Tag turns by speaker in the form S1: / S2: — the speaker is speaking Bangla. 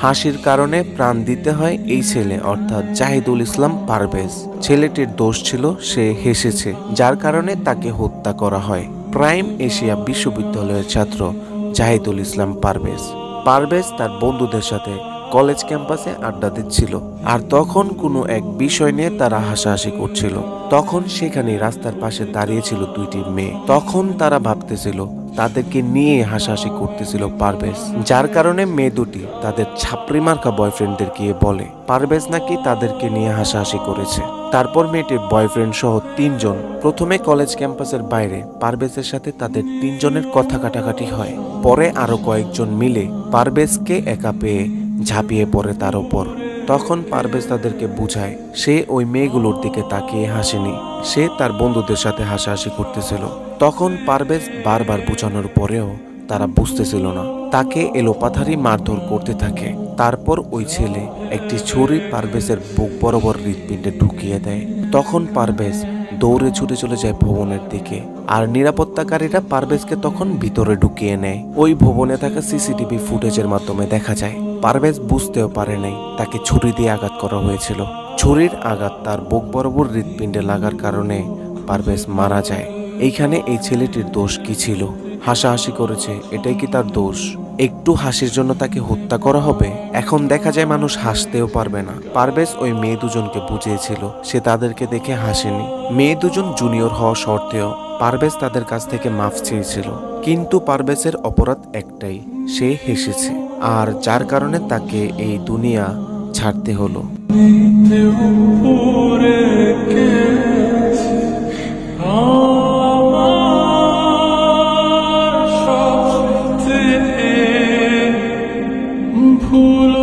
S1: হাসির কারণে প্রাণ দিতে হয় এই ছেলে অর্থাৎ জাহিদুল ইসলাম পারভেজ। ছেলেটির দোষ ছিল সে হেসেছে, যার কারণে তাকে হত্যা করা হয়। প্রাইম এশিয়া বিশ্ববিদ্যালয়ের ছাত্র জাহিদুল ইসলাম পারভেজ। পারভেজ তার বন্ধুদের সাথে কলেজ ক্যাম্পাসে আড্ডা দিচ্ছিল, আর তখন কোনো এক বিষয় নিয়ে তারা হাসাহাসি করছিল। তখন সেখানে রাস্তার পাশে দাঁড়িয়েছিল দুইটি মেয়ে। তখন তারা ভাবতেছিল, তাদেরকে নিয়ে হাসাহাসি করতেছিল পারভেজ, যার কারণে মেয়ে দুটি তাদের ছাপড়ি মার্কা বয়ফ্রেন্ডদের গিয়ে বলে পারভেজ নাকি তাদেরকে নিয়ে হাসাহাসি করেছে। তারপর মেয়েটির বয়ফ্রেন্ড সহ তিনজন প্রথমে কলেজ ক্যাম্পাসের বাইরে পারভেজের সাথে তাদের তিনজনের কথা কাটাকাটি হয়। পরে আরো কয়েকজন মিলে পারভেজকে একা পেয়ে ঝাঁপিয়ে পড়ে তার ওপর। তখন পারভেজ তাদেরকে বুঝায় সে ওই মেয়েগুলোর দিকে তাকিয়ে হাসেনি, সে তার বন্ধুদের সাথে হাসাহাসি করতেছিল। তখন পারভেজ বারবার বোঝানোর পরেও তারা বুঝতেছিল না। তাকে এলোপাথারি মারধর করতে থাকে। তারপর ওই ছেলে একটি ছুরি পারভেজের বুক বরাবর হৃৎপিণ্ডে ঢুকিয়ে দেয়। তখন পারভেজ দৌড়ে ছুটে চলে যায় ভবনের দিকে, আর নিরাপত্তাকারীরা পারভেজকে তখন ভিতরে ঢুকিয়ে নেয়। ওই ভবনে থাকা সিসিটিভি ফুটেজের মাধ্যমে দেখা যায় পারভেজ বুঝতেও পারে নাই তাকে ছুরি দিয়ে আঘাত করা হয়েছিল। ছুরির আঘাত তার বুক বরাবর হৃৎপিণ্ডে লাগার কারণে পারভেজ মারা যায়। এইখানে এই ছেলেটির দোষ কি ছিল? হাসাহাসি করেছে, এটাই কি তার দোষ? একটু হাসির জন্য তাকে হত্যা করা হবে? এখন দেখা যায় মানুষ হাসতেও পারবে না। পারভেজ ওই মেয়ে দুজনকে বুঝিয়েছিল, সে তাদেরকে দেখে হাসেনি। মেয়ে দুজন জুনিয়র হওয়া সত্ত্বেও পারভেজ তাদের কাছ থেকে মাফ চেয়েছিল, কিন্তু পারভেজের অপরাধ একটাই, সে হেসেছে, আর যার কারণে তাকে এই দুনিয়া ছাড়তে হলো। ফুল